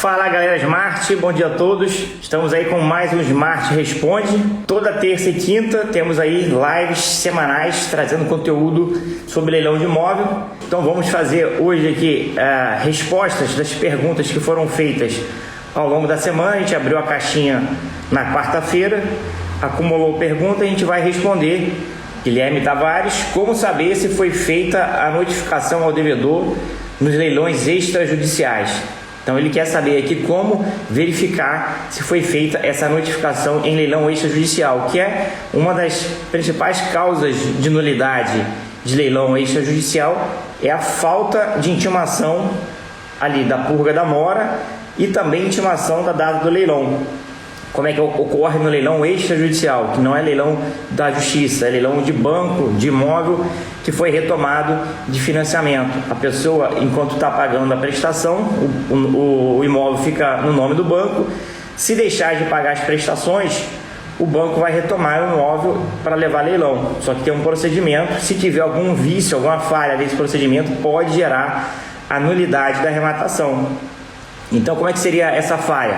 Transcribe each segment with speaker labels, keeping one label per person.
Speaker 1: Fala galera Smart, bom dia a todos. Estamos aí com mais um Smart Responde. Toda terça e quinta temos aí lives semanais trazendo conteúdo sobre leilão de imóvel. Então vamos fazer hoje aqui respostas das perguntas que foram feitas ao longo da semana. A gente abriu a caixinha na quarta-feira, acumulou pergunta e a gente vai responder. Guilherme Tavares, como saber se foi feita a notificação ao devedor nos leilões extrajudiciais? Então ele quer saber aqui como verificar se foi feita essa notificação em leilão extrajudicial, que é uma das principais causas de nulidade de leilão extrajudicial, é a falta de intimação ali da purga da mora e também intimação da data do leilão. Como é que ocorre no leilão extrajudicial, que não é leilão da justiça, é leilão de banco, de imóvel que foi retomado de financiamento. A pessoa, enquanto está pagando a prestação, o imóvel fica no nome do banco. Se deixar de pagar as prestações, o banco vai retomar o imóvel para levar a leilão. Só que tem um procedimento, se tiver algum vício, alguma falha desse procedimento, pode gerar a nulidade da arrematação. Então, como é que seria essa falha?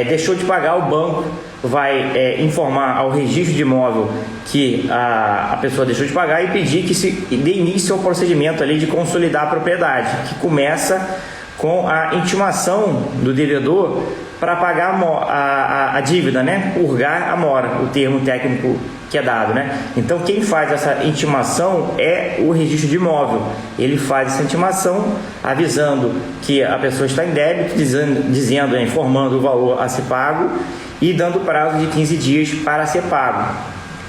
Speaker 1: Deixou de pagar, o banco vai informar ao registro de imóvel que a pessoa deixou de pagar e pedir que se dê início ao procedimento ali de consolidar a propriedade, que começa com a intimação do devedor para pagar a dívida, né? Purgar a mora, o termo técnico que é dado, né? Então quem faz essa intimação é o registro de imóvel. Ele faz essa intimação avisando que a pessoa está em débito, dizendo, informando o valor a ser pago e dando prazo de 15 dias para ser pago.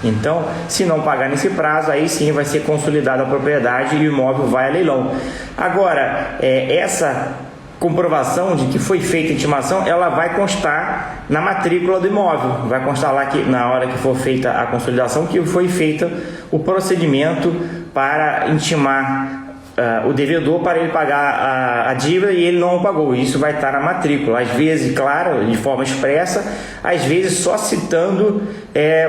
Speaker 1: Então, se não pagar nesse prazo, aí sim vai ser consolidada a propriedade e o imóvel vai a leilão. Agora, essa comprovação de que foi feita a intimação, ela vai constar na matrícula do imóvel, vai constar lá que na hora que for feita a consolidação que foi feita o procedimento para intimar o devedor para ele pagar a dívida e ele não o pagou. Isso vai estar na matrícula, às vezes, claro, de forma expressa, às vezes só citando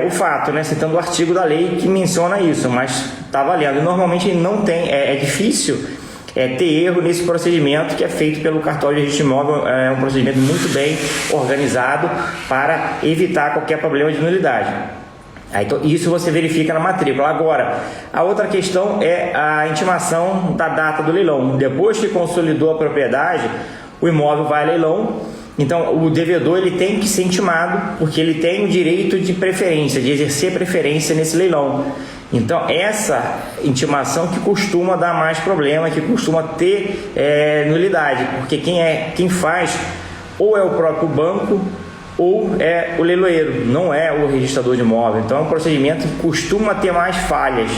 Speaker 1: o fato, né? Citando o artigo da lei que menciona isso, mas está valendo. Normalmente não tem, é difícil ter erro nesse procedimento que é feito pelo cartório de registro de imóvel. É um procedimento muito bem organizado para evitar qualquer problema de nulidade. Então, isso você verifica na matrícula. Agora, a outra questão é a intimação da data do leilão. Depois que consolidou a propriedade, o imóvel vai a leilão. Então, o devedor ele tem que ser intimado, porque ele tem o direito de preferência, de exercer preferência nesse leilão. Então, essa intimação que costuma dar mais problema, que costuma ter nulidade, porque quem faz ou é o próprio banco ou é o leiloeiro, não é o registrador de imóvel. Então, é um procedimento que costuma ter mais falhas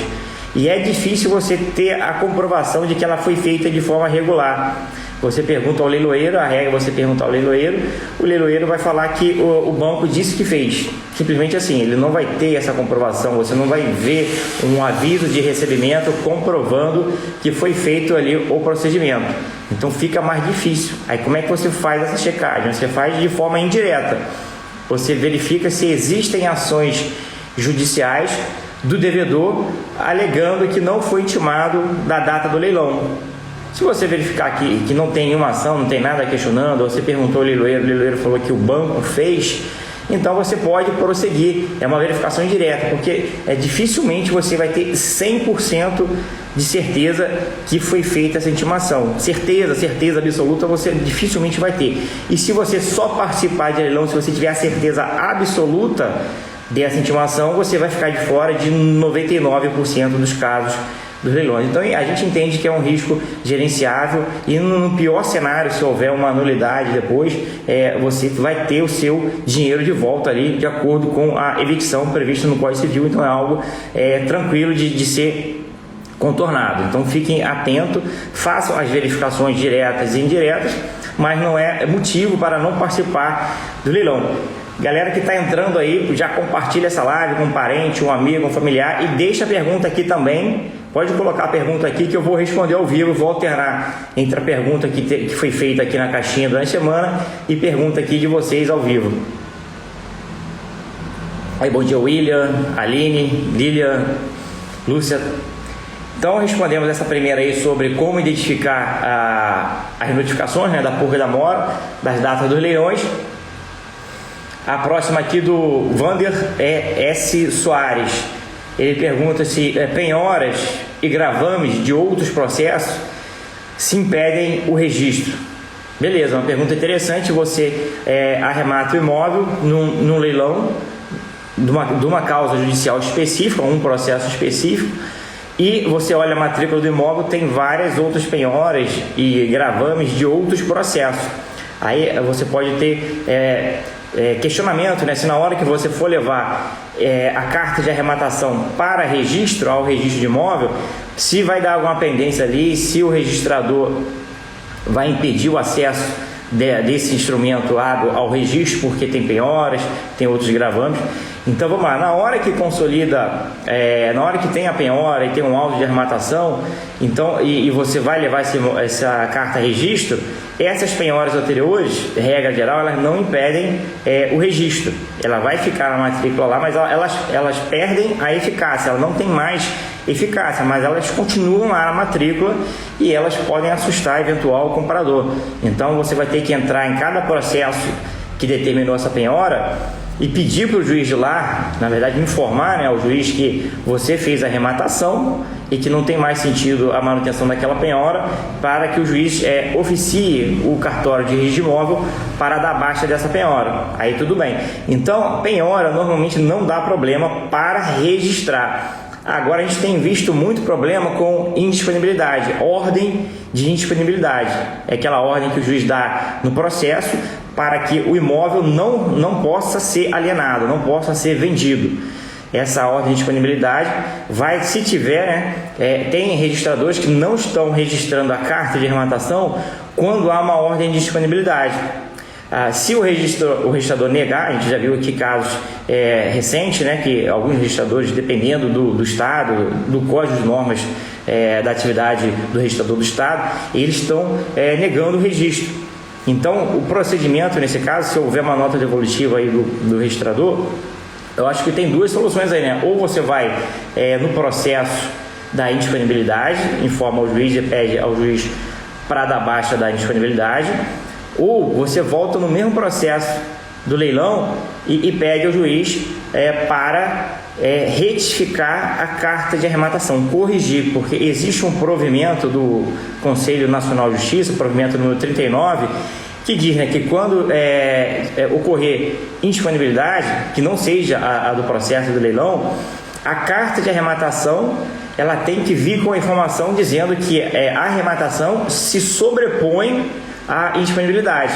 Speaker 1: e é difícil você ter a comprovação de que ela foi feita de forma regular. Você pergunta ao leiloeiro, a regra é você perguntar ao leiloeiro, o leiloeiro vai falar que o banco disse que fez. Simplesmente assim, ele não vai ter essa comprovação, você não vai ver um aviso de recebimento comprovando que foi feito ali o procedimento. Então fica mais difícil. Aí como é que você faz essa checagem? Você faz de forma indireta. Você verifica se existem ações judiciais do devedor alegando que não foi intimado da data do leilão. Se você verificar que não tem nenhuma ação, não tem nada questionando, você perguntou ao leiloeiro, o leiloeiro falou que o banco fez, então você pode prosseguir. É uma verificação indireta, porque dificilmente você vai ter 100% de certeza que foi feita essa intimação. Certeza absoluta você dificilmente vai ter. E se você só participar de leilão, se você tiver a certeza absoluta dessa intimação, você vai ficar de fora de 99% dos casos dos leilões. Então a gente entende que é um risco gerenciável e no pior cenário, se houver uma nulidade depois, você vai ter o seu dinheiro de volta ali de acordo com a evicção prevista no Código Civil. Então é algo tranquilo de ser contornado. Então fiquem atentos, façam as verificações diretas e indiretas, mas não é motivo para não participar do leilão. Galera que está entrando aí, já compartilha essa live com um parente, um amigo, um familiar e deixa a pergunta aqui também. Pode colocar a pergunta aqui que eu vou responder ao vivo, vou alternar entre a pergunta que foi feita aqui na caixinha durante a semana e pergunta aqui de vocês ao vivo. Aí, bom dia William, Aline, Lilian, Lúcia. Então respondemos essa primeira aí sobre como identificar as notificações, né, da PUC da Moro, das datas dos leilões. A próxima aqui do Vander S. Soares. Ele pergunta se penhoras e gravames de outros processos se impedem o registro. Beleza, uma pergunta interessante. Você arremata o imóvel num leilão de uma causa judicial específica, um processo específico, e você olha a matrícula do imóvel, tem várias outras penhoras e gravames de outros processos. Aí você pode ter questionamento, né? Se na hora que você for levar a carta de arrematação para registro, ao registro de imóvel, se vai dar alguma pendência ali, se o registrador vai impedir o acesso desse instrumento ao registro, porque tem penhoras, tem outros gravames. Então vamos lá, na hora que consolida, na hora que tem a penhora e tem um auto de arrematação, então, e você vai levar essa carta a registro, essas penhoras anteriores, regra geral, elas não impedem o registro. Ela vai ficar na matrícula lá, mas elas perdem a eficácia, ela não tem mais eficácia, mas elas continuam lá na matrícula e elas podem assustar eventual comprador. Então você vai ter que entrar em cada processo que determinou essa penhora e pedir para o juiz de lá, na verdade informar, né, ao juiz que você fez a arrematação e que não tem mais sentido a manutenção daquela penhora, para que o juiz oficie o cartório de registro de imóvel para dar baixa dessa penhora. Aí tudo bem. Então, penhora normalmente não dá problema para registrar. Agora a gente tem visto muito problema com indisponibilidade, ordem de indisponibilidade. É aquela ordem que o juiz dá no processo para que o imóvel não possa ser alienado, não possa ser vendido. Essa ordem de disponibilidade vai, se tiver, tem registradores que não estão registrando a carta de arrematação quando há uma ordem de disponibilidade. Se o registrador negar, a gente já viu aqui casos recentes, né, que alguns registradores, dependendo do estado, do código de normas da atividade do registrador do estado, eles estão negando o registro. Então, o procedimento nesse caso, se houver uma nota devolutiva aí do registrador, eu acho que tem duas soluções aí, né? Ou você vai no processo da indisponibilidade, informa ao juiz e pede ao juiz para dar baixa da indisponibilidade, ou você volta no mesmo processo do leilão e pede ao juiz para retificar a carta de arrematação, corrigir, porque existe um provimento do Conselho Nacional de Justiça, provimento número 39, que diz, né, que quando ocorrer indisponibilidade, que não seja a do processo do leilão, a carta de arrematação ela tem que vir com a informação dizendo que a arrematação se sobrepõe à indisponibilidade.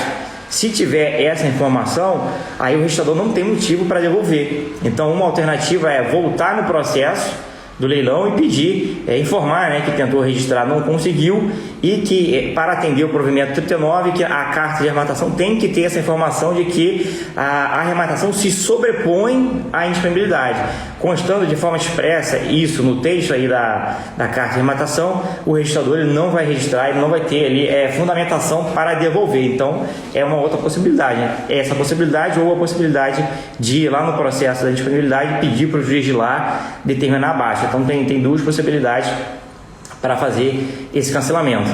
Speaker 1: Se tiver essa informação, aí o registrador não tem motivo para devolver. Então, uma alternativa é voltar no processo do leilão e pedir, informar, né, que tentou registrar, não conseguiu, e que para atender o provimento 39, que a carta de arrematação tem que ter essa informação de que a arrematação se sobrepõe à indisponibilidade. Constando de forma expressa isso no texto aí da carta de arrematação, o registrador ele não vai registrar, ele não vai ter ali fundamentação para devolver. Então, é uma outra possibilidade, né? Essa possibilidade ou a possibilidade de ir lá no processo da indisponibilidade e pedir para o juiz de lá determinar a baixa. Então, tem duas possibilidades para fazer esse cancelamento.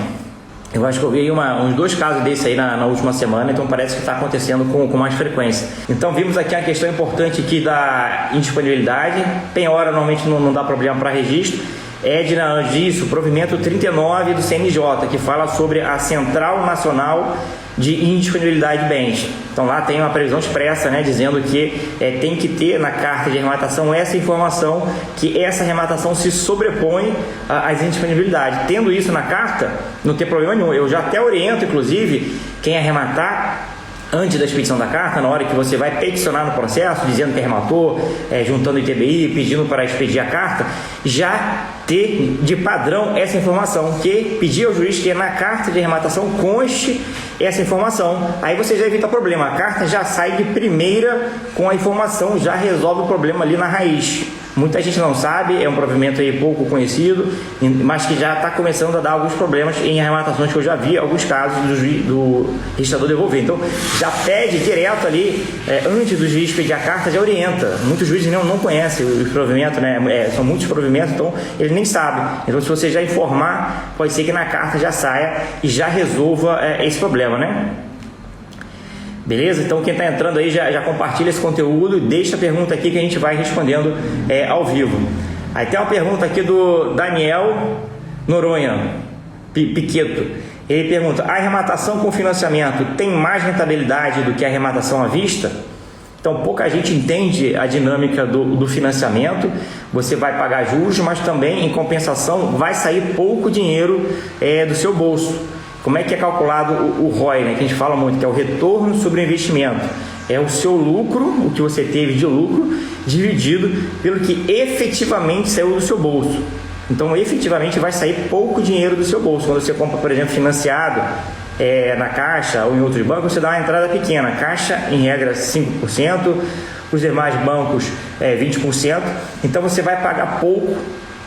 Speaker 1: Eu acho que eu vi aí uns 2 casos desse aí na última semana, então parece que está acontecendo com mais frequência. Então vimos aqui a questão importante aqui da indisponibilidade. Penhora normalmente não dá problema para registro. Edna diz o provimento 39 do CNJ, que fala sobre a Central Nacional de Indisponibilidade de Bens. Então lá tem uma previsão expressa, né, dizendo que tem que ter na carta de arrematação essa informação, que essa arrematação se sobrepõe às indisponibilidades. Tendo isso na carta, não tem problema nenhum. Eu já até oriento, inclusive, quem arrematar antes da expedição da carta, na hora que você vai peticionar no processo, dizendo que arrematou, juntando o ITBI, pedindo para expedir a carta, já ter de padrão essa informação, que pedir ao juiz que na carta de arrematação conste essa informação. Aí você já evita problema, a carta já sai de primeira com a informação, já resolve o problema ali na raiz. Muita gente não sabe, é um provimento aí pouco conhecido, mas que já está começando a dar alguns problemas em arrematações, que eu já vi alguns casos do registrador devolver. Então já pede direto ali, antes do juiz pedir a carta, já orienta. Muitos juízes não conhecem o provimento, né? São muitos provimentos, então ele nem sabe. Então, se você já informar, pode ser que na carta já saia e já resolva esse problema, né? Beleza? Então quem está entrando aí já compartilha esse conteúdo e deixa a pergunta aqui que a gente vai respondendo ao vivo. Aí tem uma pergunta aqui do Daniel Noronha Piqueto. Ele pergunta: a arrematação com financiamento tem mais rentabilidade do que a arrematação à vista? Então pouca gente entende a dinâmica do financiamento. Você vai pagar juros, mas também em compensação vai sair pouco dinheiro do seu bolso. Como é que é calculado o ROI, né? Que a gente fala muito, que é o retorno sobre o investimento. É o seu lucro, o que você teve de lucro, dividido pelo que efetivamente saiu do seu bolso. Então, efetivamente, vai sair pouco dinheiro do seu bolso. Quando você compra, por exemplo, financiado na Caixa ou em outros bancos, você dá uma entrada pequena. Caixa, em regra, 5%. Os demais bancos, 20%. Então, você vai pagar pouco,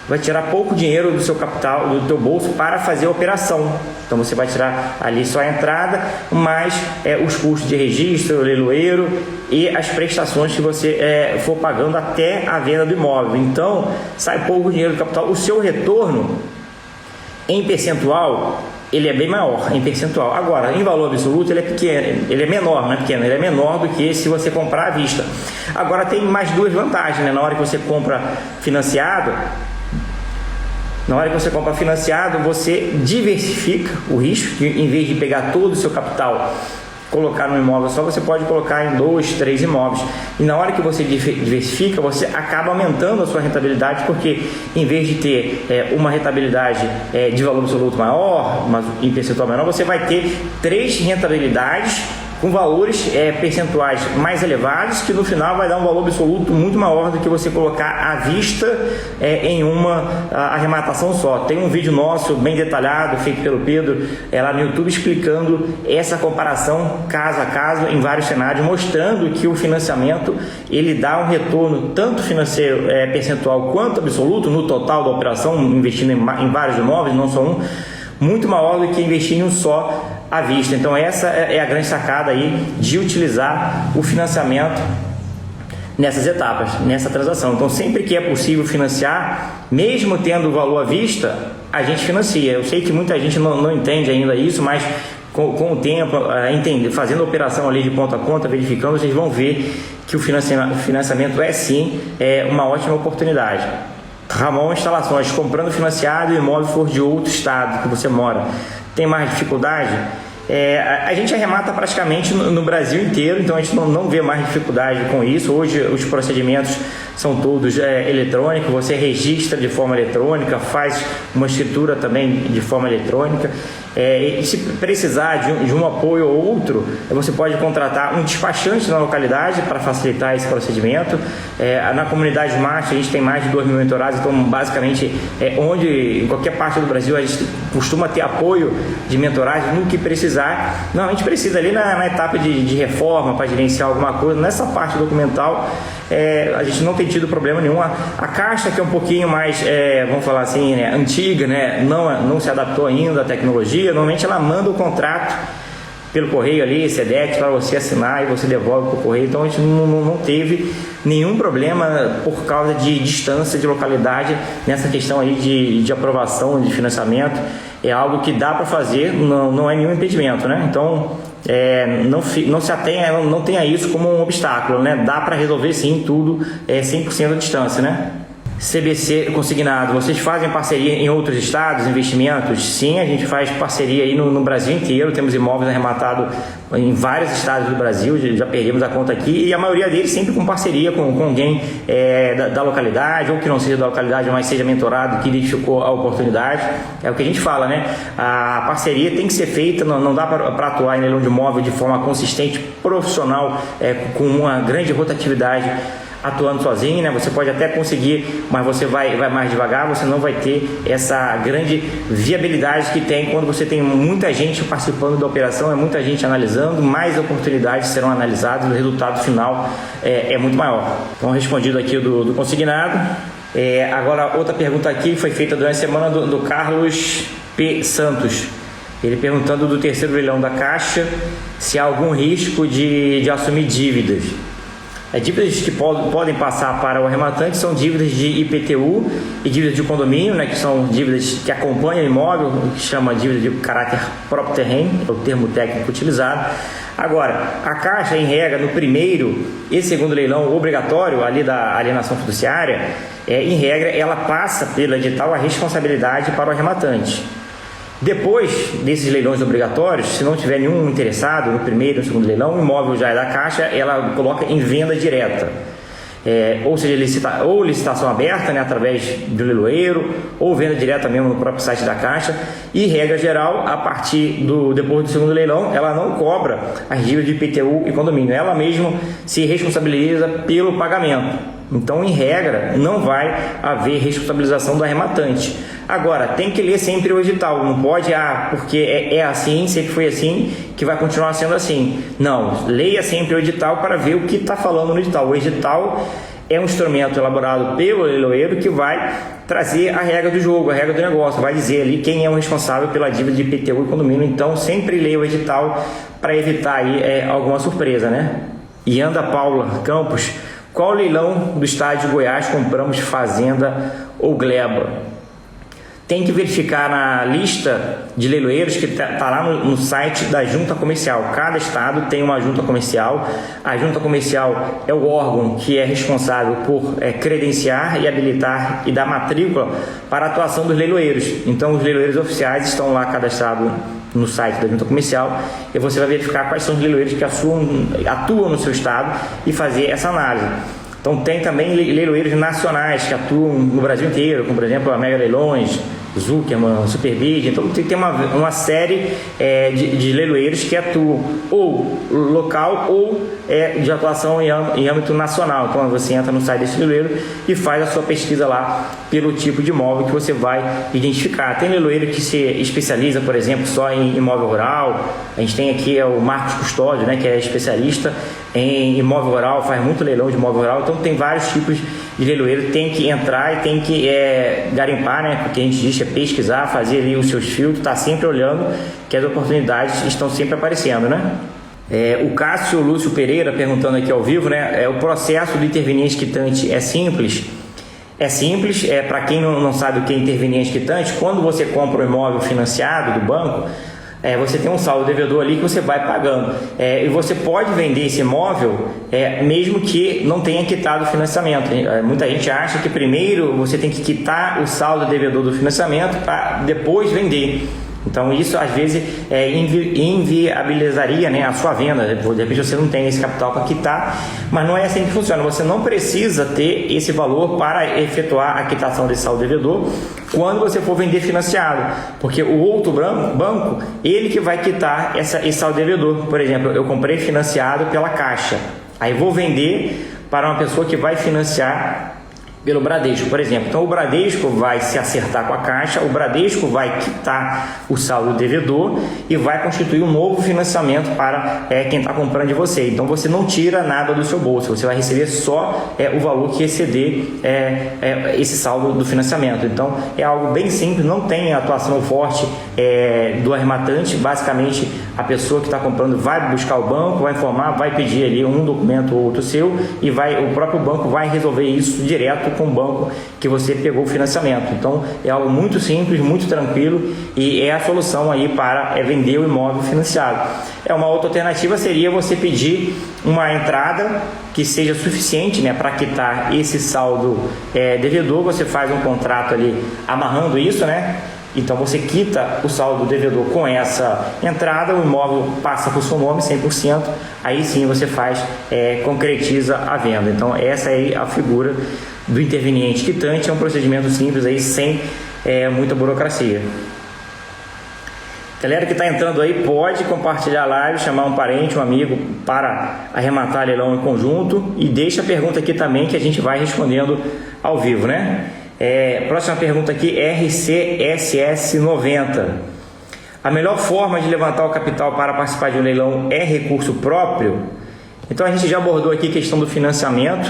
Speaker 1: vai tirar pouco dinheiro do seu capital, do teu bolso, para fazer a operação. Então você vai tirar ali só a entrada, mais os custos de registro, o leiloeiro e as prestações que você for pagando até a venda do imóvel. Então sai pouco dinheiro do capital. O seu retorno em percentual, ele é bem maior em percentual. Agora, em valor absoluto, ele é pequeno, ele é menor, não é pequeno, ele é menor do que se você comprar à vista. Agora tem mais duas vantagens, né? Na hora que você compra financiado, você diversifica o risco, que em vez de pegar todo o seu capital, colocar no imóvel só, você pode colocar em 2, 3 imóveis. E na hora que você diversifica, você acaba aumentando a sua rentabilidade, porque em vez de ter uma rentabilidade de valor absoluto maior, mas em percentual menor, você vai ter 3 rentabilidades com valores percentuais mais elevados, que no final vai dar um valor absoluto muito maior do que você colocar à vista em uma arrematação só. Tem um vídeo nosso bem detalhado, feito pelo Pedro, lá no YouTube, explicando essa comparação caso a caso em vários cenários, mostrando que o financiamento ele dá um retorno tanto financeiro percentual quanto absoluto no total da operação, investindo em vários imóveis, não só um, muito maior do que investir em um só à vista. Então essa é a grande sacada aí de utilizar o financiamento nessas etapas, nessa transação. Então sempre que é possível financiar, mesmo tendo o valor à vista, a gente financia. Eu sei que muita gente não entende ainda isso, mas com o tempo, fazendo a operação ali de ponta a ponta, verificando, vocês vão ver que o financiamento é sim uma ótima oportunidade. Ramon Instalações: comprando financiado e o imóvel for de outro estado que você mora, tem mais dificuldade? A gente arremata praticamente no Brasil inteiro, então a gente não vê mais dificuldade com isso. Hoje os procedimentos são todos eletrônicos, você registra de forma eletrônica, faz uma escritura também de forma eletrônica. E se precisar de um apoio ou outro, você pode contratar um despachante na localidade para facilitar esse procedimento. Na comunidade Smart a gente tem mais de 2.000 mentorados, então basicamente em qualquer parte do Brasil a gente costuma ter apoio de mentoragem no que precisar. Não, a gente precisa ali na etapa de reforma para gerenciar alguma coisa, nessa parte documental a gente não tem tido problema nenhum. A Caixa, que é um pouquinho mais, vamos falar assim, né, antiga, né, não se adaptou ainda à tecnologia, normalmente ela manda o contrato pelo correio ali, SEDEX, para você assinar e você devolve para o correio. Então a gente não teve nenhum problema por causa de distância de localidade nessa questão aí de aprovação de financiamento. É algo que dá para fazer, não é nenhum impedimento, né? Então não tenha isso como um obstáculo, né? Dá para resolver sim tudo 100% à distância, né? CBC consignado, vocês fazem parceria em outros estados, investimentos? Sim, a gente faz parceria aí no Brasil inteiro, temos imóveis arrematados em vários estados do Brasil, já perdemos a conta aqui, e a maioria deles sempre com parceria com alguém da localidade, ou que não seja da localidade, mas seja mentorado, que identificou a oportunidade. É o que a gente fala, né? A parceria tem que ser feita, não dá para atuar em leilão de imóvel de forma consistente, profissional, com uma grande rotatividade atuando sozinho, né? Você pode até conseguir, mas você vai mais devagar, você não vai ter essa grande viabilidade que tem quando você tem muita gente participando da operação, é muita gente analisando, mais oportunidades serão analisadas, o resultado final é muito maior. Então, respondido aqui do consignado. Agora, outra pergunta aqui foi feita durante a semana do Carlos P. Santos. Ele perguntando do terceiro leilão da Caixa, se há algum risco de assumir dívidas. Dívidas que podem passar para o arrematante são dívidas de IPTU e dívidas de condomínio, né, que são dívidas que acompanham o imóvel, que chama dívida de caráter próprio terreno, é o termo técnico utilizado. Agora, a Caixa, em regra, no primeiro e segundo leilão obrigatório ali da alienação fiduciária, em regra, ela passa pelo edital a responsabilidade para o arrematante. Depois desses leilões obrigatórios, se não tiver nenhum interessado no primeiro ou segundo leilão, o imóvel já é da Caixa, ela coloca em venda direta. Ou seja, licitação aberta, né, através do leiloeiro, ou venda direta mesmo no próprio site da Caixa. E, regra geral, depois do segundo leilão, ela não cobra as dívidas de IPTU e condomínio. Ela mesma se responsabiliza pelo pagamento. Então, em regra, não vai haver responsabilização do arrematante. Agora, tem que ler sempre o edital. Não pode, porque é assim, sempre foi assim, que vai continuar sendo assim. Não, leia sempre o edital para ver o que está falando no edital. O edital é um instrumento elaborado pelo leiloeiro que vai trazer a regra do jogo, a regra do negócio, vai dizer ali quem é o responsável pela dívida de IPTU e condomínio. Então, sempre leia o edital para evitar aí alguma surpresa, né? E Ana Paula Campos: qual leilão do estado de Goiás compramos fazenda ou gleba? Tem que verificar na lista de leiloeiros que está lá no site da junta comercial. Cada estado tem uma junta comercial. A junta comercial é o órgão que é responsável por credenciar e habilitar e dar matrícula para a atuação dos leiloeiros. Então, os leiloeiros oficiais estão lá cadastrados no site da junta comercial, e você vai verificar quais são os leiloeiros que atuam no seu estado e fazer essa análise. Então, tem também leiloeiros nacionais que atuam no Brasil inteiro, como por exemplo a Mega Leilões, Zuckerman, Superbid. Então tem uma série de leiloeiros que atuam ou local ou de atuação em âmbito nacional. Então você entra no site desse leiloeiro e faz a sua pesquisa lá pelo tipo de imóvel que você vai identificar. Tem leiloeiro que se especializa, por exemplo, só em imóvel rural. A gente tem aqui o Marcos Custódio, né, que é especialista em imóvel rural, faz muito leilão de imóvel rural. Então tem vários tipos de leiloeiro, tem que entrar e tem que garimpar, né, porque a gente diz pesquisar, fazer ali os seus filtros, tá sempre olhando que as oportunidades estão sempre aparecendo, né? O Cássio Lúcio Pereira perguntando aqui ao vivo, né? O processo do interveniente quitante é simples? É simples, para quem não sabe o que é interveniente quitante, quando você compra um imóvel financiado do banco, você tem um saldo devedor ali que você vai pagando, e você pode vender esse imóvel mesmo que não tenha quitado o financiamento. Muita gente acha que primeiro você tem que quitar o saldo devedor do financiamento para depois vender. Então isso às vezes inviabilizaria, né, a sua venda. De repente você não tem esse capital para quitar, mas não é assim que funciona. Você não precisa ter esse valor para efetuar a quitação desse saldo devedor quando você for vender financiado, porque o outro banco, ele que vai quitar esse saldo devedor. Por exemplo, eu comprei financiado pela Caixa, aí vou vender para uma pessoa que vai financiar pelo Bradesco, por exemplo. Então o Bradesco vai se acertar com a Caixa, o Bradesco vai quitar o saldo devedor e vai constituir um novo financiamento para quem está comprando de você. Então você não tira nada do seu bolso, você vai receber só o valor que exceder esse saldo do financiamento. Então é algo bem simples, não tem atuação forte do arrematante. Basicamente a pessoa que está comprando vai buscar o banco, vai informar, vai pedir ali um documento ou outro seu e o próprio banco vai resolver isso direto com o banco que você pegou o financiamento. Então é algo muito simples, muito tranquilo, e é a solução aí para vender o imóvel financiado. Uma outra alternativa seria você pedir uma entrada que seja suficiente, né, para quitar esse saldo devedor. Você faz um contrato ali amarrando isso, né? Então você quita o saldo devedor com essa entrada, o imóvel passa por seu nome 100%, aí sim você concretiza a venda. Então essa é a figura do interveniente quitante, é um procedimento simples aí, sem muita burocracia. Galera que está entrando aí, pode compartilhar a live, chamar um parente, um amigo para arrematar leilão em conjunto e deixa a pergunta aqui também que a gente vai respondendo ao vivo, né? Próxima pergunta aqui, RCSS90. A melhor forma de levantar o capital para participar de um leilão é recurso próprio? Então a gente já abordou aqui a questão do financiamento.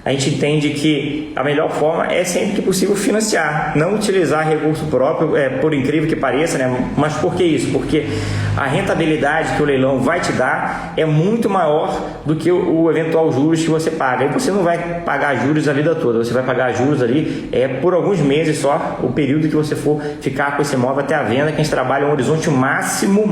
Speaker 1: A gente entende que a melhor forma é sempre que possível financiar, não utilizar recurso próprio, por incrível que pareça, né? Mas por que isso? Porque a rentabilidade que o leilão vai te dar é muito maior do que o eventual juros que você paga. E você não vai pagar juros a vida toda, você vai pagar juros ali por alguns meses só, o período que você for ficar com esse imóvel até a venda, que a gente trabalha um horizonte máximo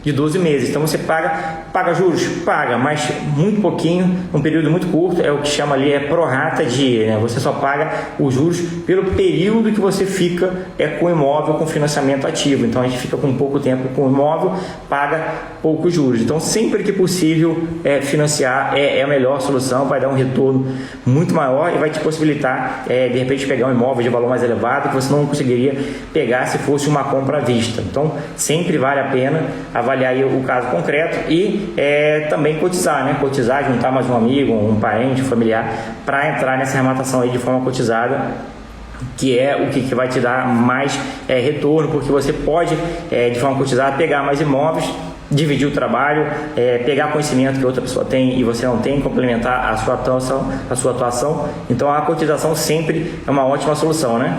Speaker 1: de 12 meses. Então você paga juros? Paga, mas muito pouquinho, um período muito curto, é o que chama ali pro rata die, né? Você só paga os juros pelo período que você fica com o imóvel com financiamento ativo. Então a gente fica com pouco tempo com o imóvel, paga poucos juros. Então sempre que possível financiar é a melhor solução, vai dar um retorno muito maior e vai te possibilitar de repente pegar um imóvel de valor mais elevado que você não conseguiria pegar se fosse uma compra à vista. Então sempre vale a pena avaliar aí o caso concreto e também cotizar, né? Cotizar, juntar mais um amigo, um parente, um familiar para entrar nessa arrematação aí de forma cotizada, que é o que vai te dar mais retorno, porque você pode de forma cotizada pegar mais imóveis, dividir o trabalho, pegar conhecimento que outra pessoa tem e você não tem, complementar a sua atuação. Então a cotização sempre é uma ótima solução, né?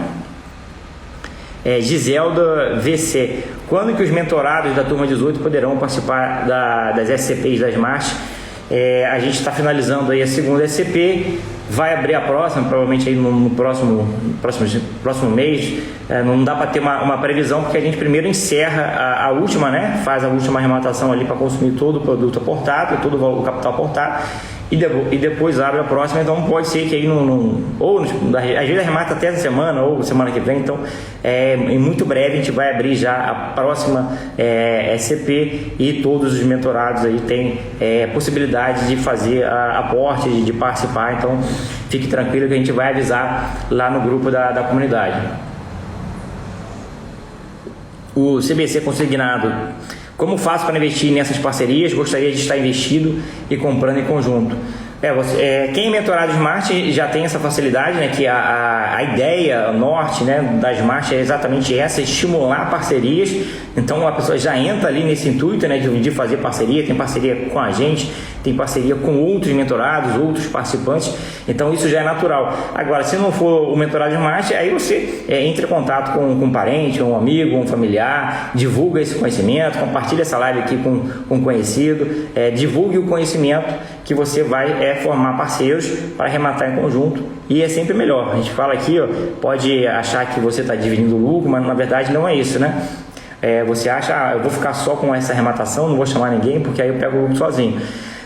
Speaker 1: Giselda VC, quando que os mentorados da turma 18 poderão participar das SCPs da Smart? A gente está finalizando aí a segunda SCP, vai abrir a próxima, provavelmente aí no próximo mês. Não dá para ter uma previsão, porque a gente primeiro encerra a última, né? Faz a última arrematação ali para consumir todo o produto aportado, todo o capital aportado, e depois abre a próxima. Então pode ser que aí às vezes arremata até essa semana ou semana que vem. Então em muito breve a gente vai abrir já a próxima SCP e todos os mentorados aí têm possibilidade de fazer aporte, de participar. Então fique tranquilo que a gente vai avisar lá no grupo da comunidade. O CBC consignado, como faço para investir nessas parcerias? Gostaria de estar investido e comprando em conjunto. Quem é mentorado Smart já tem essa facilidade, né? Que a ideia, o norte, né, da Smart é exatamente essa, estimular parcerias. Então a pessoa já entra ali nesse intuito, né, de fazer parceria, tem parceria com a gente, tem parceria com outros mentorados, outros participantes. Então isso já é natural. Agora, se não for o mentorado Smart, aí você entra em contato com um parente, um amigo, um familiar, divulga esse conhecimento, compartilha essa live aqui com um conhecido, divulgue o conhecimento que você vai formar parceiros para arrematar em conjunto, e é sempre melhor. A gente fala aqui, pode achar que você está dividindo o lucro, mas na verdade não é isso, né? Você acha, eu vou ficar só com essa arrematação, não vou chamar ninguém, porque aí eu pego o lucro sozinho.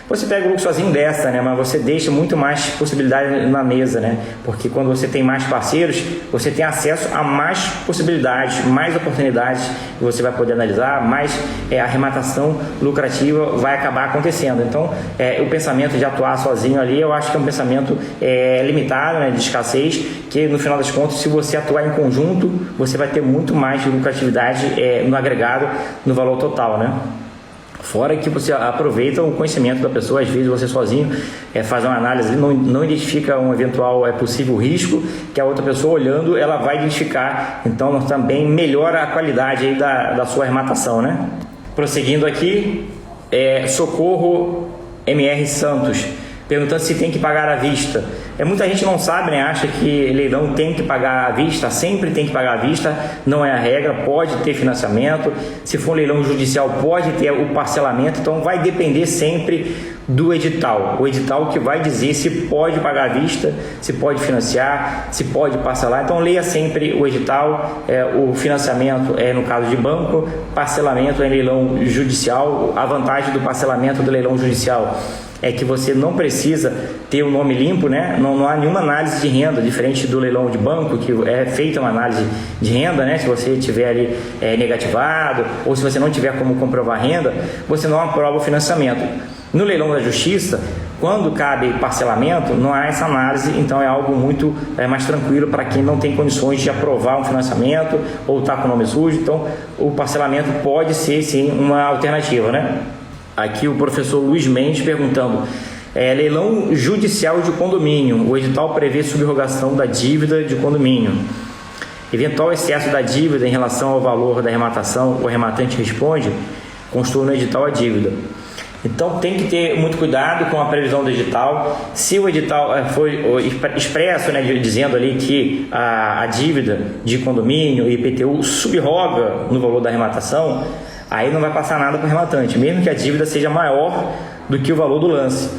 Speaker 1: Você pega o lucro sozinho dessa, né? Mas você deixa muito mais possibilidades na mesa, né? Porque quando você tem mais parceiros, você tem acesso a mais possibilidades, mais oportunidades que você vai poder analisar, mais arrematação lucrativa vai acabar acontecendo. Então, o pensamento de atuar sozinho ali, eu acho que é um pensamento limitado, né? De escassez, que no final das contas, se você atuar em conjunto, você vai ter muito mais lucratividade no agregado, no valor total, né? Fora que você aproveita o conhecimento da pessoa. Às vezes você sozinho faz uma análise, não identifica um eventual possível risco, que a outra pessoa olhando, ela vai identificar. Então também melhora a qualidade aí da sua arrematação, né? Prosseguindo aqui, Socorro MR Santos, perguntando se tem que pagar à vista. Muita gente não sabe, né? Acha que leilão tem que pagar à vista, sempre tem que pagar à vista, não é a regra, pode ter financiamento, se for um leilão judicial pode ter o parcelamento, então vai depender sempre do edital. O edital que vai dizer se pode pagar à vista, se pode financiar, se pode parcelar. Então leia sempre o edital. O financiamento no caso de banco, parcelamento em leilão judicial. A vantagem do parcelamento do leilão judicial é que você não precisa ter o nome limpo, né? Não há nenhuma análise de renda, diferente do leilão de banco, que é feita uma análise de renda, né? Se você tiver ali negativado, ou se você não tiver como comprovar renda, você não aprova o financiamento. No leilão da justiça, Quando cabe parcelamento, não há essa análise, então é algo muito mais tranquilo para quem não tem condições de aprovar um financiamento ou está com o nome sujo. Então, o parcelamento pode ser, sim, uma alternativa, né? Aqui o professor Luiz Mendes perguntando: leilão judicial de condomínio, o edital prevê subrogação da dívida de condomínio. Eventual excesso da dívida em relação ao valor da arrematação, o arrematante responde: constou no edital a dívida. Então tem que ter muito cuidado com a previsão do edital. Se o edital foi expresso, né, dizendo ali que a dívida de condomínio e IPTU subroga no valor da arrematação, aí não vai passar nada para o arrematante, mesmo que a dívida seja maior do que o valor do lance.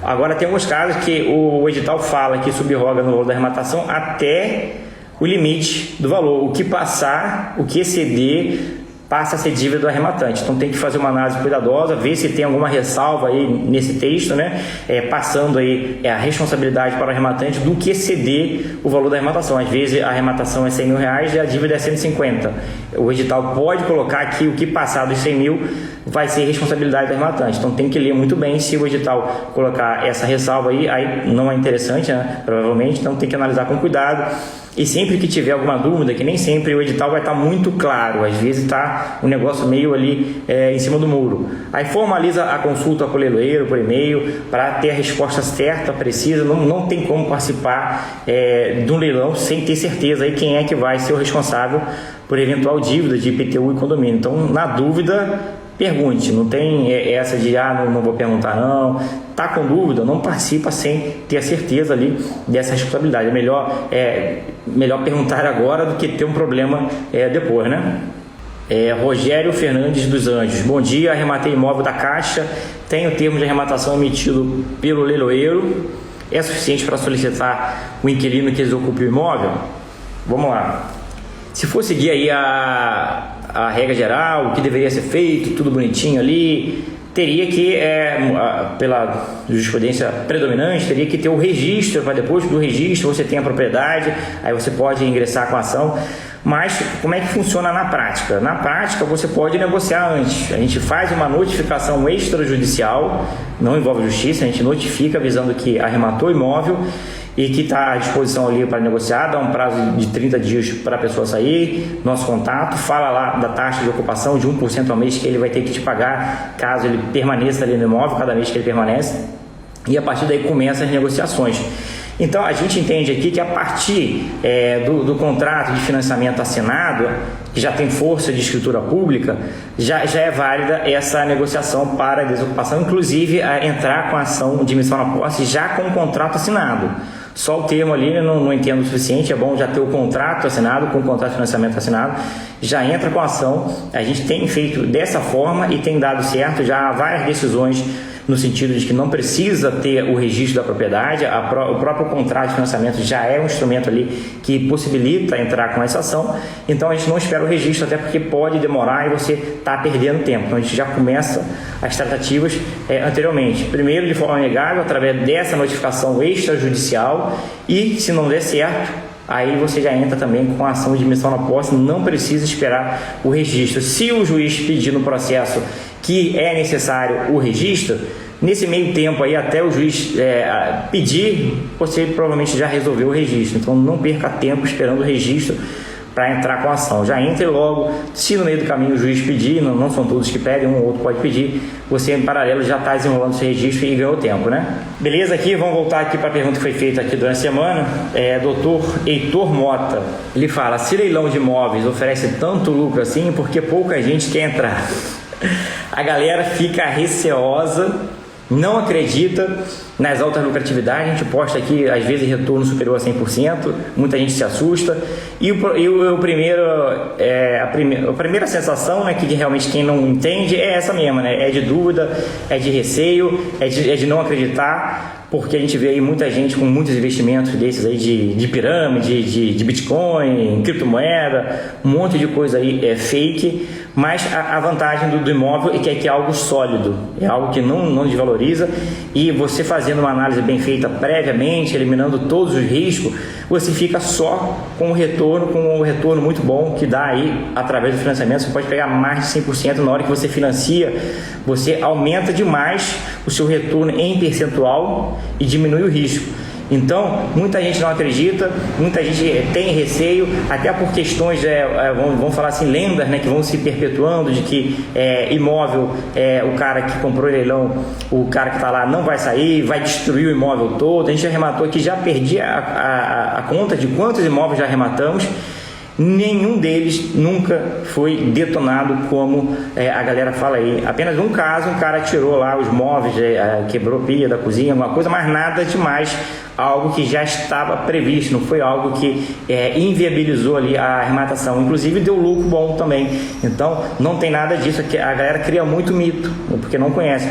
Speaker 1: Agora tem alguns casos que o edital fala que subroga no valor da arrematação até o limite do valor. O que passar, o que exceder, passa a ser dívida do arrematante. Então tem que fazer uma análise cuidadosa, ver se tem alguma ressalva aí nesse texto, né? Passando aí a responsabilidade para o arrematante do que exceder o valor da arrematação. Às vezes a arrematação é 100 mil reais e a dívida é 150. O edital pode colocar que o que passar dos 100 mil vai ser responsabilidade do arrematante. Então tem que ler muito bem. Se o edital colocar essa ressalva aí não é interessante, né? Provavelmente, então tem que analisar com cuidado. E sempre que tiver alguma dúvida, que nem sempre o edital vai estar muito claro, às vezes está um negócio meio ali em cima do muro. Aí formaliza a consulta com o leiloeiro por e-mail para ter a resposta certa, precisa. Não tem como participar de um leilão sem ter certeza aí quem é que vai ser o responsável por eventual dívida de IPTU e condomínio. Então, na dúvida, pergunte. Não tem essa de não vou perguntar não. Tá com dúvida, não participa sem ter a certeza ali dessa responsabilidade. É melhor perguntar agora do que ter um problema depois, né? Rogério Fernandes dos Anjos: bom dia, arrematei imóvel da Caixa, tenho termo de arrematação emitido pelo leiloeiro, é suficiente para solicitar o inquilino que desocupe o imóvel? Vamos lá. Se for seguir aí a regra geral, o que deveria ser feito, tudo bonitinho ali, teria que, pela jurisprudência predominante, teria que ter o registro, para depois do registro você tem a propriedade, aí você pode ingressar com a ação. Mas como é que funciona na prática? Na prática você pode negociar antes. A gente faz uma notificação extrajudicial, não envolve justiça, a gente notifica avisando que arrematou o imóvel e que está à disposição ali para negociar, dá um prazo de 30 dias para a pessoa sair, nosso contato, fala lá da taxa de ocupação de 1% ao mês que ele vai ter que te pagar caso ele permaneça ali no imóvel, cada mês que ele permanece, e a partir daí começam as negociações. Então a gente entende aqui que a partir do contrato de financiamento assinado, que já tem força de escritura pública, já é válida essa negociação para a desocupação, inclusive a entrar com a ação de emissão na posse já com o contrato assinado. Só o termo ali eu não entendo o suficiente, é bom já ter o contrato assinado, com o contrato de financiamento assinado, já entra com a ação. A gente tem feito dessa forma e tem dado certo, já há várias decisões no sentido de que não precisa ter o registro da propriedade, o próprio contrato de financiamento já é um instrumento ali que possibilita entrar com essa ação, então a gente não espera o registro, até porque pode demorar e você está perdendo tempo. Então a gente já começa as tratativas anteriormente, primeiro de forma amigável, através dessa notificação extrajudicial, e se não der certo, aí você já entra também com a ação de emissão na posse, não precisa esperar o registro. Se o juiz pedir no processo que é necessário o registro, nesse meio tempo aí, até o juiz pedir, você provavelmente já resolveu o registro. Então não perca tempo esperando o registro para entrar com a ação. Já entre logo. Se no meio do caminho o juiz pedir, não são todos que pedem, um ou outro pode pedir, você em paralelo já está desenrolando esse registro e ganhou tempo, né? Beleza, aqui vamos voltar aqui para a pergunta que foi feita aqui durante a semana. Doutor Heitor Mota, ele fala: se leilão de imóveis oferece tanto lucro assim, porque pouca gente quer entrar? A galera fica receosa, não acredita nas altas lucratividades. A gente posta aqui, às vezes, retorno superior a 100%, muita gente se assusta. E a primeira sensação, né, que realmente quem não entende é essa mesma, né? É de dúvida, é de receio, é de não acreditar, porque a gente vê aí muita gente com muitos investimentos desses aí de pirâmide, de Bitcoin, criptomoeda, um monte de coisa aí fake, mas a vantagem do imóvel é que é algo sólido, é algo que não desvaloriza, e você fazendo uma análise bem feita previamente, eliminando todos os riscos, você fica só com um retorno muito bom que dá aí através do financiamento. Você pode pegar mais de 100% na hora que você financia, você aumenta demais o seu retorno em percentual e diminui o risco. Então, muita gente não acredita, muita gente tem receio, até por questões, vamos falar assim, lendas, né, que vão se perpetuando, de que imóvel, o cara que comprou leilão, o cara que está lá não vai sair, vai destruir o imóvel todo. A gente já arrematou aqui, já perdi a conta de quantos imóveis já arrematamos. Nenhum deles nunca foi detonado como a galera fala aí. Apenas um caso, um cara tirou lá os móveis, quebrou pia da cozinha, alguma coisa, mas nada demais, algo que já estava previsto, não foi algo que inviabilizou ali a arrematação. Inclusive deu lucro bom também. Então não tem nada disso. A galera cria muito mito, porque não conhece.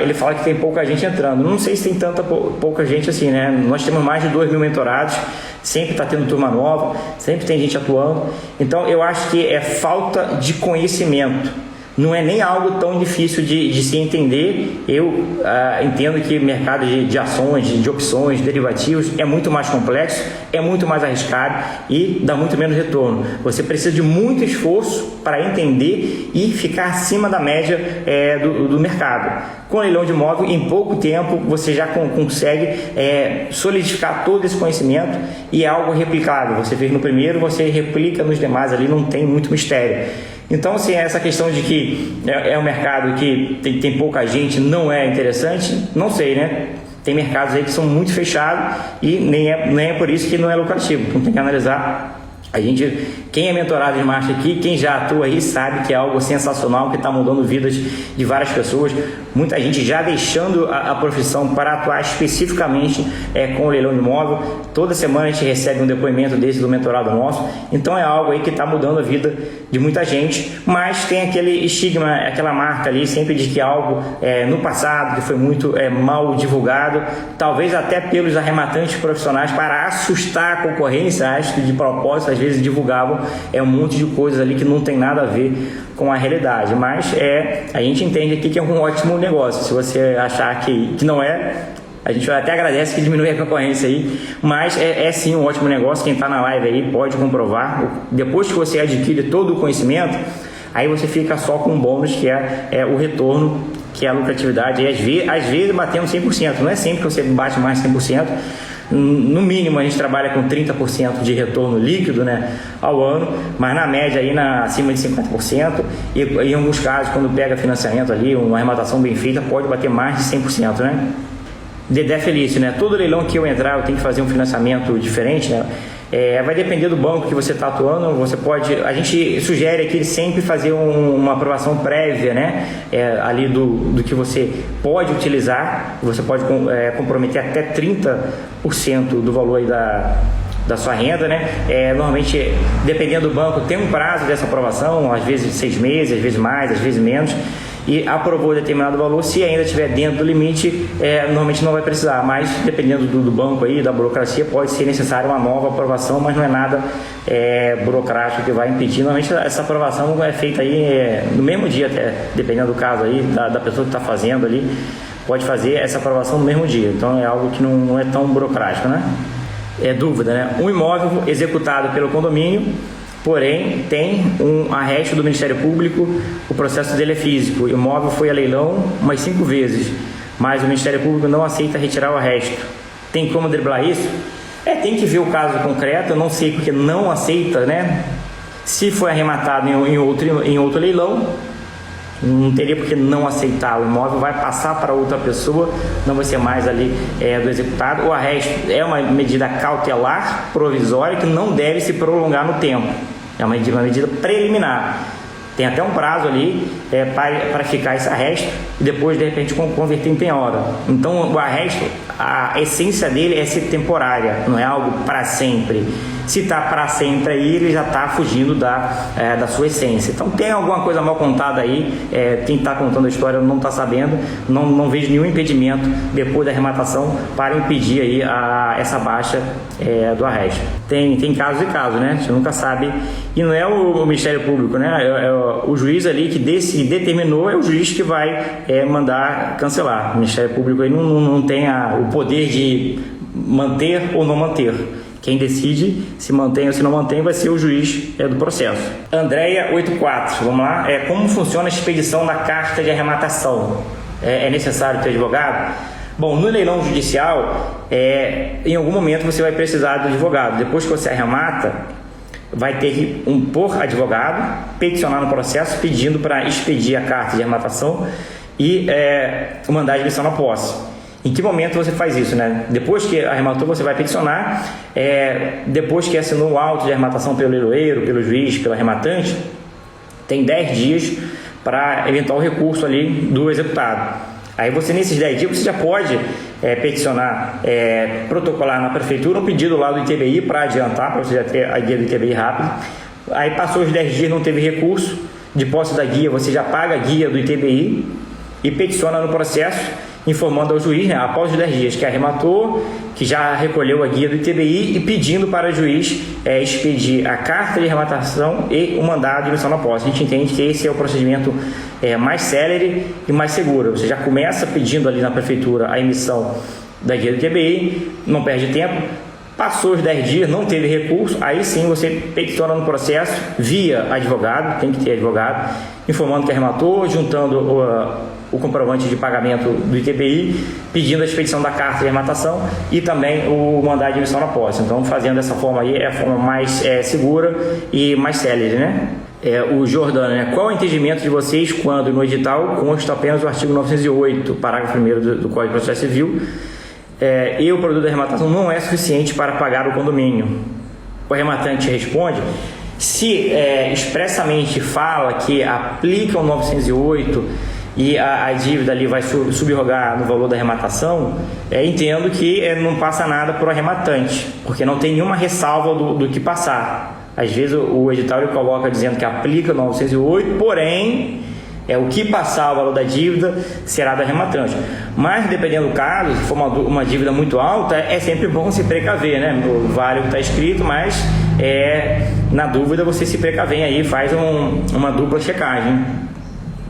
Speaker 1: Ele fala que tem pouca gente entrando. Não sei se tem tanta pouca gente assim, né? Nós temos mais de 2.000 mentorados. Sempre está tendo turma nova, sempre tem gente atuando. Então eu acho que é falta de conhecimento, não é nem algo tão difícil de se entender. Eu entendo que o mercado de ações, de opções, derivativos é muito mais complexo, é muito mais arriscado e dá muito menos retorno. Você precisa de muito esforço para entender e ficar acima da média do mercado. Com leilão de imóvel, em pouco tempo você já consegue solidificar todo esse conhecimento e é algo replicável. Você fez no primeiro, você replica nos demais, ali não tem muito mistério. Então, assim, essa questão de que é um mercado que tem pouca gente, não é interessante, não sei, né? Tem mercados aí que são muito fechados e nem é por isso que não é lucrativo. Então tem que analisar. Quem é mentorado de marketing aqui, quem já atua aí, sabe que é algo sensacional, que está mudando vidas de várias pessoas. Muita gente já deixando a profissão para atuar especificamente com o leilão de imóvel. Toda semana a gente recebe um depoimento desse do mentorado nosso. Então é algo aí que está mudando a vida de muita gente, mas tem aquele estigma, aquela marca ali sempre de que algo no passado que foi muito mal divulgado, talvez até pelos arrematantes profissionais para assustar a concorrência. Acho que de propósito às vezes divulgavam um monte de coisas ali que não tem nada a ver com a realidade, mas a gente entende aqui que é um ótimo negócio. Se você achar que não é, a gente até agradece que diminui a concorrência aí, mas é sim um ótimo negócio. Quem está na live aí pode comprovar. Depois que você adquire todo o conhecimento, aí você fica só com um bônus, que é o retorno, que é a lucratividade. E às vezes batendo 100%, não é sempre que você bate mais 100%. No mínimo a gente trabalha com 30% de retorno líquido, né, ao ano, mas na média aí acima de 50%, e em alguns casos, quando pega financiamento ali, uma arrematação bem feita, pode bater mais de 100%, né? Dedé Felício, né? Todo leilão que eu entrar, eu tenho que fazer um financiamento diferente, né? Vai depender do banco que você está atuando. A gente sugere aqui sempre fazer uma aprovação prévia, né? Ali do que você pode utilizar. Você pode comprometer até 30% do valor aí da sua renda, né? Normalmente, dependendo do banco, tem um prazo dessa aprovação, às vezes 6 meses, às vezes mais, às vezes menos. E aprovou determinado valor, se ainda estiver dentro do limite, normalmente não vai precisar, mas dependendo do banco aí, da burocracia, pode ser necessária uma nova aprovação, mas não é nada burocrático que vai impedir. Normalmente essa aprovação é feita aí no mesmo dia, até, dependendo do caso aí, da pessoa que está fazendo ali, pode fazer essa aprovação no mesmo dia. Então é algo que não é tão burocrático, né? Dúvida, né? Um imóvel executado pelo condomínio, porém tem um arresto do Ministério Público, o processo dele é físico, o imóvel foi a leilão umas 5 vezes, mas o Ministério Público não aceita retirar o arresto. Tem como driblar isso? Tem que ver o caso concreto. Eu não sei porque não aceita, né? Se foi arrematado em outro leilão, não teria por que não aceitar. O imóvel vai passar para outra pessoa, não vai ser mais ali do executado. O arresto é uma medida cautelar provisória que não deve se prolongar no tempo. É uma medida preliminar. Tem até um prazo ali para ficar esse arresto. e depois de repente converter em penhora. Então o arresto, a essência dele é ser temporária, não é algo para sempre. Se está para sempre aí, ele já está fugindo da sua essência. Então tem alguma coisa mal contada aí, quem está contando a história não está sabendo, não vejo nenhum impedimento depois da arrematação para impedir aí essa baixa do arresto. Tem casos e casos, né? A gente nunca sabe, e não é o Ministério Público, né? O juiz ali que determinou, é o juiz que vai mandar cancelar. O Ministério Público aí não tem o poder de manter ou não manter. Quem decide se mantém ou se não mantém vai ser o juiz do processo. Andréia 84, vamos lá. Como funciona a expedição da carta de arrematação? É necessário ter advogado? Bom, no leilão judicial, em algum momento você vai precisar do advogado. Depois que você arremata, vai ter que por advogado, peticionar no processo pedindo para expedir a carta de arrematação e mandar a admissão na posse. Em que momento você faz isso, né? Depois que arrematou, você vai peticionar, depois que assinou o auto de arrematação pelo leiloeiro, pelo juiz, pelo arrematante, tem 10 dias para eventual recurso ali do executado. Aí você, nesses 10 dias, você já pode peticionar, protocolar na prefeitura um pedido lá do ITBI para adiantar, para você já ter a guia do ITBI rápido. Aí passou os 10 dias, não teve recurso, de posse da guia, você já paga a guia do ITBI e peticiona no processo, informando ao juiz, né, após os 10 dias, que arrematou, que já recolheu a guia do ITBI e pedindo para o juiz expedir a carta de arrematação e o mandado de admissão na posse. A gente entende que esse é o procedimento mais célere e mais seguro. Você já começa pedindo ali na prefeitura a emissão da guia do ITBI, não perde tempo. Passou os 10 dias, não teve recurso, aí sim você peticiona no processo via advogado, tem que ter advogado, informando que arrematou, juntando o comprovante de pagamento do ITBI, pedindo a expedição da carta de arrematação e também o mandado de emissão na posse. Então, fazendo dessa forma aí, é a forma mais segura e mais célere, né? O Jordano, né? Qual é o entendimento de vocês quando no edital consta apenas o artigo 908, parágrafo 1º do Código de Processo Civil, e o produto da arrematação não é suficiente para pagar o condomínio? O arrematante responde: se expressamente fala que aplica o 908 e a dívida ali vai subrogar no valor da arrematação, entendo que não passa nada para o arrematante, porque não tem nenhuma ressalva do que passar. Às vezes o edital ele coloca dizendo que aplica o 908, porém o que passar o valor da dívida será do arrematante. Mas dependendo do caso, se for uma dívida muito alta, é sempre bom se precaver, né? Vale o que está escrito, mas na dúvida você se precaver aí, faz uma dupla checagem.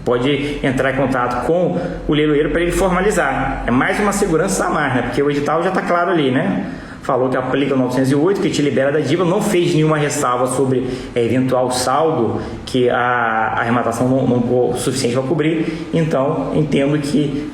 Speaker 1: Pode entrar em contato com o leiloeiro para ele formalizar. É mais uma segurança a mais, né? Porque o edital já está claro ali, né? Falou que aplica o 908, que te libera da dívida, não fez nenhuma ressalva sobre eventual saldo que a arrematação não for suficiente para cobrir. Então, entendo que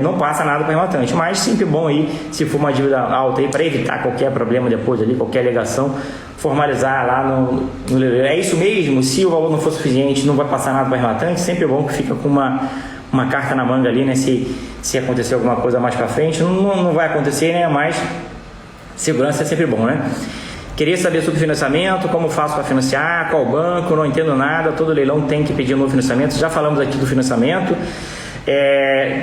Speaker 1: não passa nada para o arrematante. Mas sempre bom aí, se for uma dívida alta, para evitar qualquer problema depois ali, qualquer alegação, formalizar lá no leiloeiro. É isso mesmo? Se o valor não for suficiente, não vai passar nada para o arrematante, sempre é bom que fica com uma carta na manga ali, né? Se acontecer alguma coisa mais para frente, não vai acontecer, né? Mas segurança é sempre bom, né? Queria saber sobre financiamento, como faço para financiar, qual banco, não entendo nada, todo leilão tem que pedir um novo financiamento. Já falamos aqui do financiamento.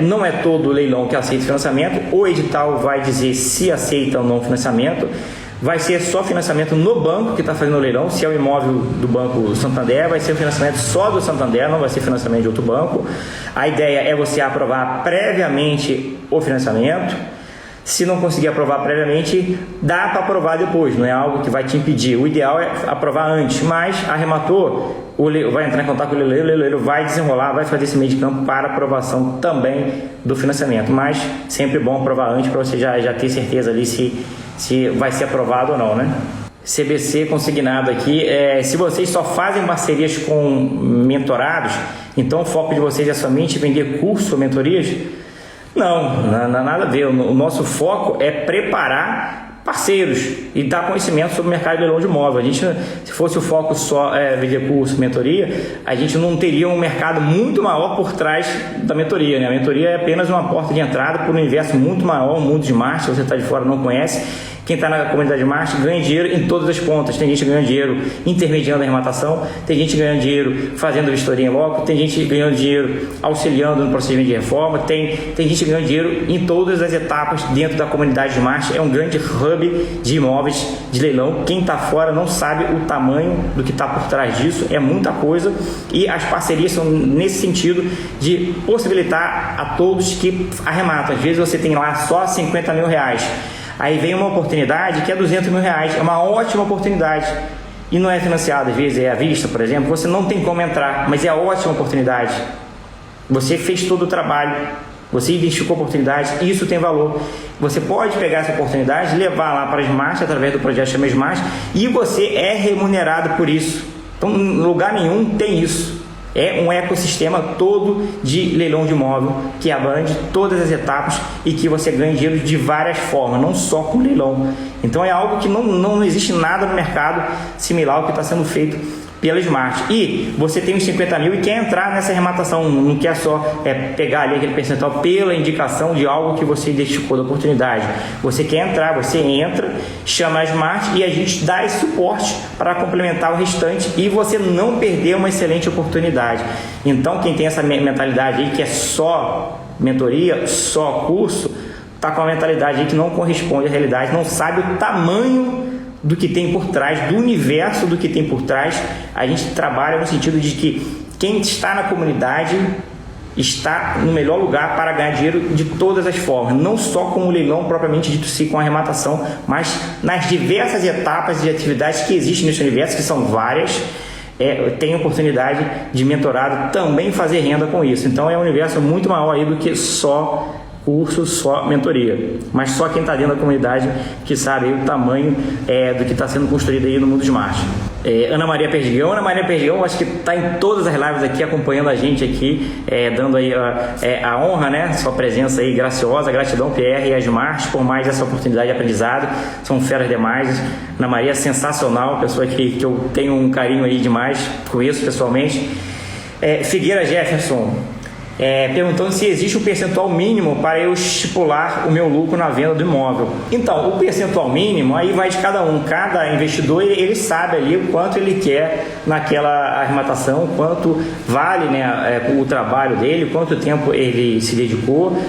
Speaker 1: Não é todo leilão que aceita financiamento, o edital vai dizer se aceita ou não financiamento. Vai ser só financiamento no banco que está fazendo o leilão. Se é o imóvel do Banco Santander, vai ser financiamento só do Santander, não vai ser financiamento de outro banco. A ideia é você aprovar previamente o financiamento. Se não conseguir aprovar previamente, dá para aprovar depois, não é algo que vai te impedir. O ideal é aprovar antes, mas arrematou, vai entrar em contato com o leiloeiro vai desenrolar, vai fazer esse meio de campo para aprovação também do financiamento. Mas sempre bom aprovar antes para você já ter certeza ali se vai ser aprovado ou não, né? CBC consignado aqui, se vocês só fazem parcerias com mentorados, então o foco de vocês é somente vender curso ou mentorias? Não, nada a ver. O nosso foco é preparar parceiros e dar conhecimento sobre o mercado de leilão de imóvel. A gente, se fosse o foco só vender curso, mentoria, a gente não teria um mercado muito maior por trás da mentoria, né? A mentoria é apenas uma porta de entrada para um universo muito maior, um mundo de marketing, você está de fora não conhece. Quem está na comunidade de marketing ganha dinheiro em todas as pontas. Tem gente ganhando dinheiro intermediando a arrematação, tem gente ganhando dinheiro fazendo vistoria em loco, tem gente ganhando dinheiro auxiliando no procedimento de reforma, tem gente ganhando dinheiro em todas as etapas dentro da comunidade de marketing. É um grande hub de imóveis de leilão. Quem está fora não sabe o tamanho do que está por trás disso, é muita coisa, e as parcerias são nesse sentido de possibilitar a todos que arrematam. Às vezes você tem lá só 50 mil reais. Aí vem uma oportunidade que é 200 mil reais, é uma ótima oportunidade e não é financiada, às vezes é à vista, por exemplo, você não tem como entrar, mas é a ótima oportunidade. Você fez todo o trabalho, você identificou a oportunidade, isso tem valor. Você pode pegar essa oportunidade, levar lá para a Smart através do projeto Chama Smart e você é remunerado por isso. Então, em lugar nenhum tem isso. É um ecossistema todo de leilão de imóvel que abrange todas as etapas e que você ganha dinheiro de várias formas, não só com leilão. Então é algo que não existe nada no mercado similar ao que está sendo feito pela Smart. E você tem os 50 mil e quer entrar nessa arrematação, não quer só pegar ali aquele percentual pela indicação de algo que você identificou da oportunidade. Você quer entrar, você entra, chama a Smart e a gente dá esse suporte para complementar o restante e você não perder uma excelente oportunidade. Então quem tem essa mentalidade aí que é só mentoria, só curso, está com uma mentalidade aí que não corresponde à realidade, não sabe o tamanho do que tem por trás, do universo do que tem por trás. A gente trabalha no sentido de que quem está na comunidade está no melhor lugar para ganhar dinheiro de todas as formas, não só com o leilão propriamente dito, sim, com a arrematação, mas nas diversas etapas de atividades que existem nesse universo, que são várias. Tem oportunidade de mentorado também fazer renda com isso. Então é um universo muito maior aí do que só curso, só mentoria, mas só quem está dentro da comunidade que sabe aí o tamanho do que está sendo construído aí no mundo Smart. Ana Maria Perdigão, acho que está em todas as lives aqui, acompanhando a gente aqui, dando aí a honra, né, sua presença aí graciosa, gratidão PR e a Smart por mais essa oportunidade de aprendizado, são feras demais. Ana Maria é sensacional, pessoa que eu tenho um carinho aí demais, conheço pessoalmente. Figueira Jefferson, perguntando se existe um percentual mínimo para eu estipular o meu lucro na venda do imóvel. Então, o percentual mínimo aí vai de cada um. Cada investidor ele sabe ali o quanto ele quer naquela arrematação, quanto vale, né, o trabalho dele, quanto tempo ele se dedicou.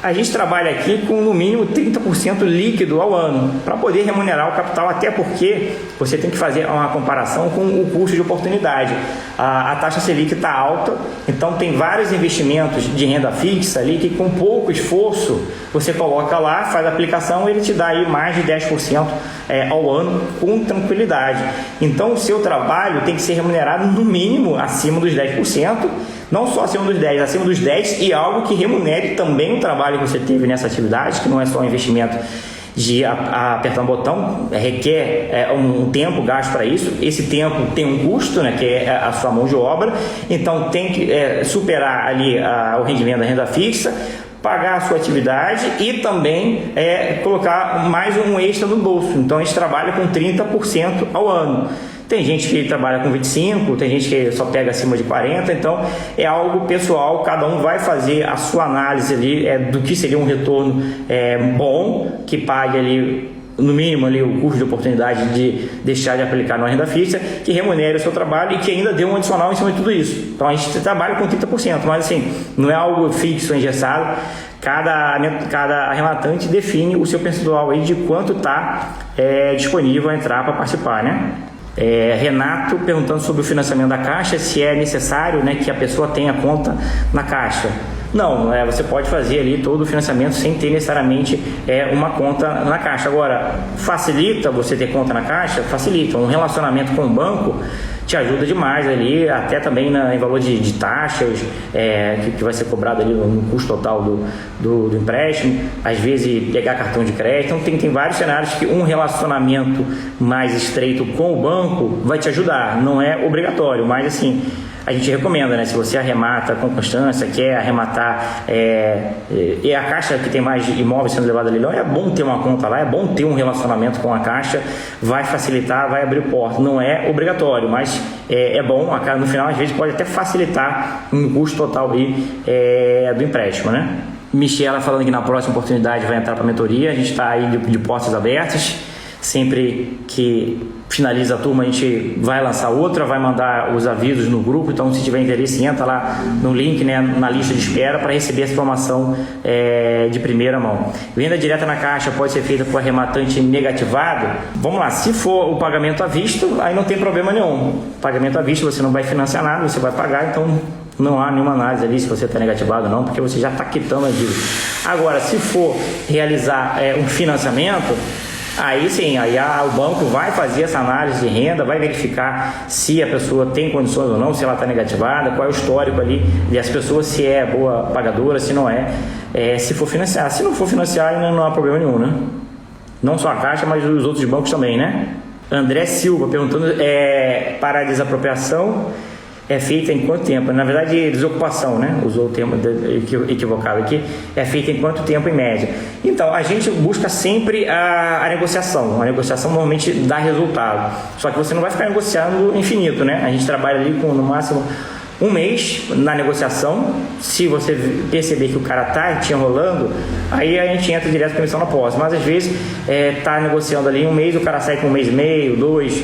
Speaker 1: A gente trabalha aqui com no mínimo 30% líquido ao ano para poder remunerar o capital, até porque você tem que fazer uma comparação com o custo de oportunidade. A taxa Selic está alta, então tem vários investimentos de renda fixa ali que com pouco esforço você coloca lá, faz a aplicação e ele te dá aí mais de 10% ao ano com tranquilidade. Então o seu trabalho tem que ser remunerado no mínimo acima dos 10%, não só acima dos 10%, acima dos 10% e algo que remunere também o trabalho que você teve nessa atividade, que não é só um investimento de apertar um botão, requer um tempo gasto para isso. Esse tempo tem um custo, né, que é a sua mão de obra, então tem que superar ali o rendimento da renda fixa, pagar a sua atividade e também colocar mais um extra no bolso. Então a gente trabalha com 30% ao ano. Tem gente que trabalha com 25%, tem gente que só pega acima de 40%, então é algo pessoal, cada um vai fazer a sua análise ali do que seria um retorno bom, que pague ali no mínimo ali o custo de oportunidade de deixar de aplicar na renda fixa, que remunere o seu trabalho e que ainda dê um adicional em cima de tudo isso. Então a gente trabalha com 30%, mas assim, não é algo fixo, engessado. Cada arrematante define o seu percentual aí de quanto está disponível a entrar para participar, né? Renato perguntando sobre o financiamento da Caixa, se é necessário, né, que a pessoa tenha conta na Caixa. Não, você pode fazer ali todo o financiamento sem ter necessariamente uma conta na Caixa. Agora, facilita você ter conta na Caixa? Facilita. Um relacionamento com o banco te ajuda demais ali, até também em valor de taxas que vai ser cobrado ali no custo total do empréstimo, às vezes pegar cartão de crédito. Então tem vários cenários que um relacionamento mais estreito com o banco vai te ajudar, não é obrigatório, mas assim, a gente recomenda, né? Se você arremata com constância, quer arrematar, e a Caixa que tem mais imóveis sendo levado a leilão, é bom ter uma conta lá, é bom ter um relacionamento com a Caixa, vai facilitar, vai abrir porta. Não é obrigatório, mas é bom, no final às vezes pode até facilitar o custo total aí, do empréstimo, né? Michela falando que na próxima oportunidade vai entrar para a mentoria, a gente está aí de portas abertas, sempre que finaliza a turma a gente vai lançar outra, vai mandar os avisos no grupo, então se tiver interesse entra lá no link, né, na lista de espera para receber essa informação de primeira mão. Venda direta na Caixa pode ser feita por arrematante negativado? Vamos lá, se for o pagamento à vista, aí não tem problema nenhum. Pagamento à vista você não vai financiar nada, você vai pagar, então não há nenhuma análise ali se você está negativado ou não, porque você já está quitando a dívida. Agora, se for realizar um financiamento, aí sim, o banco vai fazer essa análise de renda, vai verificar se a pessoa tem condições ou não, se ela está negativada, qual é o histórico ali dessa pessoa, se é boa pagadora, se não se for financiar. Se não for financiar, ainda não há problema nenhum, né? Não só a Caixa, mas os outros bancos também, né? André Silva perguntando, para a desapropriação é feita em quanto tempo? Na verdade, desocupação, né? Usou o termo equivocado aqui. É feita em quanto tempo, em média? Então, a gente busca sempre a negociação. A negociação normalmente dá resultado. Só que você não vai ficar negociando infinito, né? A gente trabalha ali com, no máximo, um mês na negociação. Se você perceber que o cara está te enrolando, aí a gente entra direto com comissão na posse. Mas às vezes está negociando ali um mês, o cara sai com um mês e meio, 2,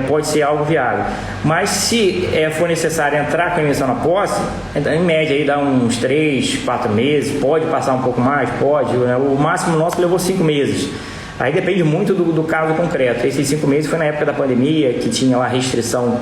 Speaker 1: pode ser algo viável. Mas se for necessário entrar com a emissão na posse, em média aí dá uns 3, 4 meses, pode passar um pouco mais, pode, né? O máximo nosso levou 5 meses. Aí depende muito do caso concreto. Esses 5 meses foi na época da pandemia, que tinha lá restrição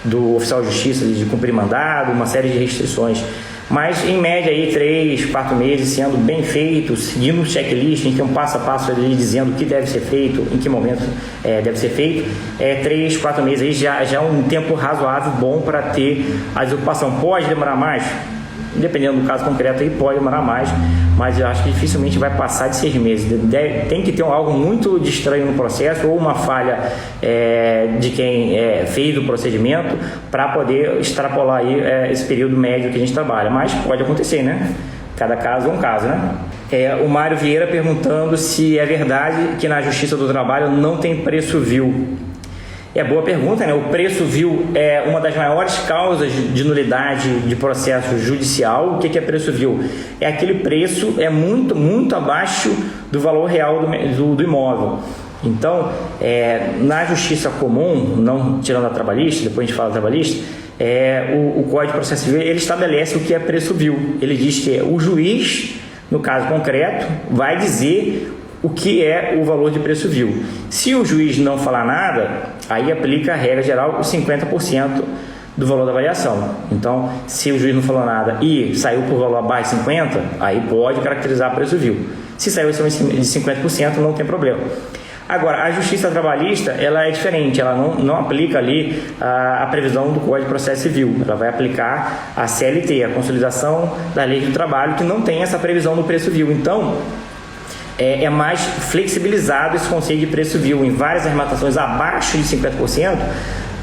Speaker 1: do oficial de justiça de cumprir mandado, uma série de restrições. Mas em média aí 3, 4 meses sendo bem feito, seguindo um checklist, em que um passo a passo ali dizendo o que deve ser feito, em que momento deve ser feito, 3, 4 meses aí já é um tempo razoável, bom para ter a desocupação. Pode demorar mais? Dependendo do caso concreto aí pode demorar mais, mas eu acho que dificilmente vai passar de 6 meses. Tem que ter algo muito de estranho no processo, ou uma falha de quem fez o procedimento, para poder extrapolar aí esse período médio que a gente trabalha. Mas pode acontecer, né? Cada caso é um caso, né? O Mário Vieira perguntando se é verdade que na Justiça do Trabalho não tem preço vil. Boa pergunta, né? O preço vil é uma das maiores causas de nulidade de processo judicial. O que é preço vil? É aquele preço muito, muito abaixo do valor real do imóvel. Então, na justiça comum, não tirando a trabalhista, depois a gente fala trabalhista, o Código de Processo Civil ele estabelece o que é preço vil. Ele diz que o juiz, no caso concreto, vai dizer o que é o valor de preço vil. Se o juiz não falar nada, aí aplica a regra geral, os 50% do valor da variação. Então, se o juiz não falou nada e saiu por valor abaixo de 50%, aí pode caracterizar preço vil. Se saiu acima de 50%, não tem problema. Agora, a Justiça Trabalhista, ela é diferente, ela não aplica ali a previsão do Código de Processo Civil, ela vai aplicar a CLT, a Consolidação da Lei do Trabalho, que não tem essa previsão do preço vil. Então, é mais flexibilizado esse conceito de preço vil. Em várias arrematações abaixo de 50%,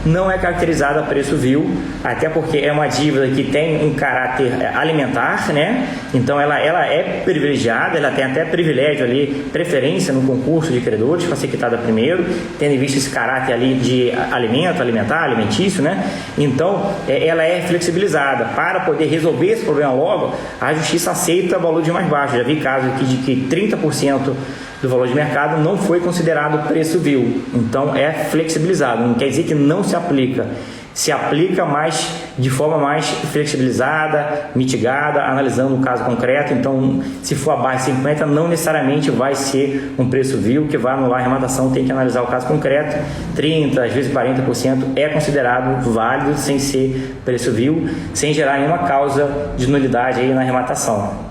Speaker 1: não é caracterizada a preço vil, até porque é uma dívida que tem um caráter alimentar, né? Então ela é privilegiada, ela tem até privilégio ali, preferência no concurso de credores para ser quitada primeiro, tendo em vista esse caráter ali de alimentar, alimentício, né? Então ela é flexibilizada. Para poder resolver esse problema logo, a justiça aceita valor de mais baixo. Já vi casos aqui de que 30% do valor de mercado não foi considerado preço vil. Então é flexibilizado, não quer dizer que não se aplica. Se aplica, mas de forma mais flexibilizada, mitigada, analisando o caso concreto. Então, se for abaixo de 50%, não necessariamente vai ser um preço vil que vai anular a arrematação, tem que analisar o caso concreto. 30%, às vezes 40% é considerado válido sem ser preço vil, sem gerar nenhuma causa de nulidade aí na arrematação.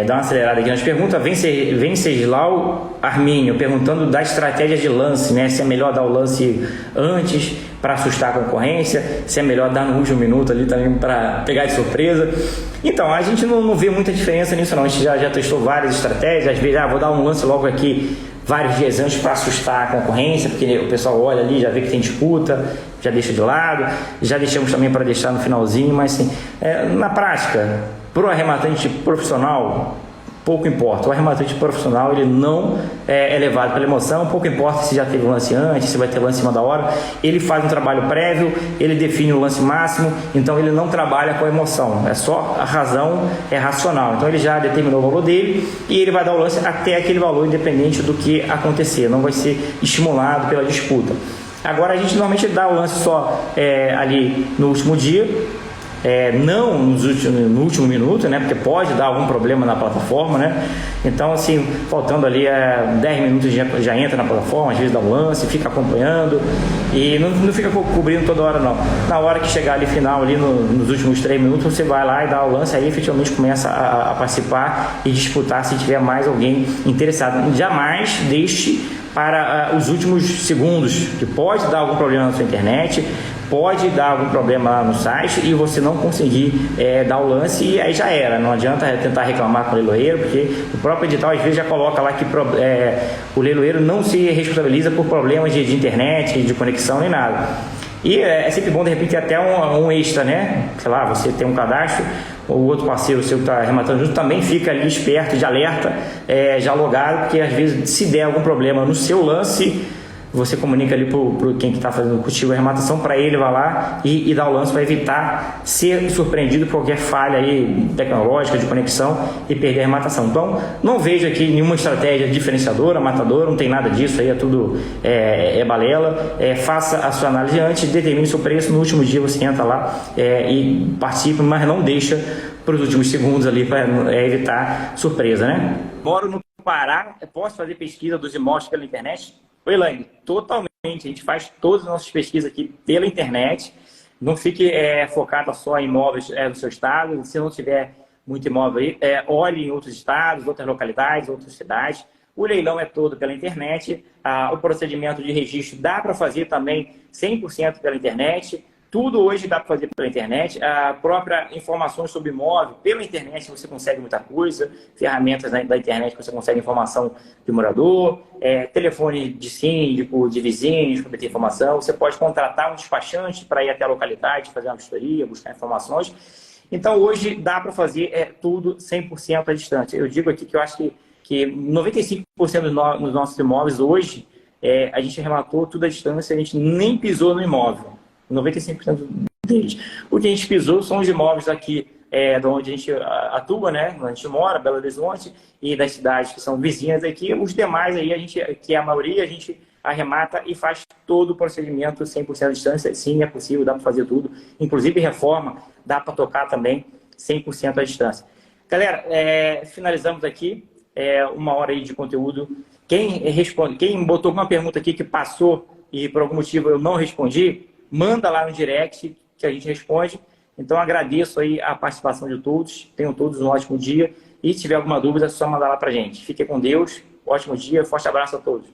Speaker 1: Dá uma acelerada aqui nas perguntas. Venceslau Armínio perguntando da estratégia de lance, né? Se é melhor dar o lance antes para assustar a concorrência, se é melhor dar no último minuto ali também para pegar de surpresa. Então, a gente não vê muita diferença nisso não. A gente já testou várias estratégias. Às vezes, vou dar um lance logo aqui vários dias antes para assustar a concorrência, porque o pessoal olha ali, já vê que tem disputa, já deixa de lado. Já deixamos também para deixar no finalzinho, mas assim, na prática, para o arrematante profissional, pouco importa. O arrematante profissional, ele não é levado pela emoção, pouco importa se já teve lance antes, se vai ter lance em cima da hora. Ele faz um trabalho prévio, ele define o lance máximo, então ele não trabalha com a emoção, é só a razão, é racional. Então ele já determinou o valor dele e ele vai dar o lance até aquele valor, independente do que acontecer, não vai ser estimulado pela disputa. Agora a gente normalmente dá o lance só ali no último dia, não no último minuto, né? Porque pode dar algum problema na plataforma, né? Então, assim, faltando ali 10 minutos já entra na plataforma, às vezes dá um lance, fica acompanhando e não fica cobrindo toda hora, não. Na hora que chegar ali final, ali nos últimos 3 minutos, você vai lá e dá o lance, aí efetivamente começa a participar e disputar se tiver mais alguém interessado. Jamais deixe para os últimos segundos, que pode dar algum problema na sua internet, pode dar algum problema lá no site e você não conseguir dar o lance e aí já era. Não adianta tentar reclamar com o leiloeiro, porque o próprio edital às vezes já coloca lá que o leiloeiro não se responsabiliza por problemas de internet, de conexão nem nada. E é sempre bom de repente ter até um extra, né? Sei lá, você tem um cadastro, o outro parceiro seu que está arrematando junto também fica ali esperto, de alerta, já logado, porque às vezes se der algum problema no seu lance, você comunica ali para quem está fazendo contigo a arrematação, para ele vai lá e dar o lance para evitar ser surpreendido por qualquer falha aí tecnológica de conexão e perder a arrematação. Então, não vejo aqui nenhuma estratégia diferenciadora, matadora, não tem nada disso, aí é tudo balela. Faça a sua análise antes, determine seu preço, no último dia você entra lá e participe, mas não deixa para os últimos segundos ali para evitar surpresa, né? Moro no Pará, posso fazer pesquisa dos imóveis pela internet? Oi, Elaine, totalmente. A gente faz todas as nossas pesquisas aqui pela internet. Não fique focado só em imóveis do seu estado. Se não tiver muito imóvel aí, olhe em outros estados, outras localidades, outras cidades. O leilão é todo pela internet. O procedimento de registro dá para fazer também 100% pela internet. Tudo hoje dá para fazer pela internet. A própria informações sobre imóvel, pela internet você consegue muita coisa. Ferramentas da internet você consegue informação de morador, telefone de síndico, de vizinhos para ter informação. Você pode contratar um despachante para ir até a localidade, fazer uma vistoria, buscar informações. Então hoje dá para fazer tudo 100% à distância. Eu digo aqui que eu acho que 95% dos nossos imóveis hoje, a gente arrematou tudo à distância, a gente nem pisou no imóvel. 95% deles. O que a gente pisou são os imóveis aqui de onde a gente atua, né? Onde a gente mora, Belo Horizonte, e das cidades que são vizinhas aqui. Os demais aí, que é a maioria, a gente arremata e faz todo o procedimento 100% à distância. Sim, é possível, dá para fazer tudo. Inclusive reforma, dá para tocar também 100% à distância. Galera, finalizamos aqui 1 hora aí de conteúdo. Quem botou alguma pergunta aqui que passou e por algum motivo eu não respondi, manda lá no direct que a gente responde. Então agradeço aí a participação de todos. Tenham todos um ótimo dia. E se tiver alguma dúvida, é só mandar lá pra gente. Fique com Deus. Ótimo dia. Forte abraço a todos.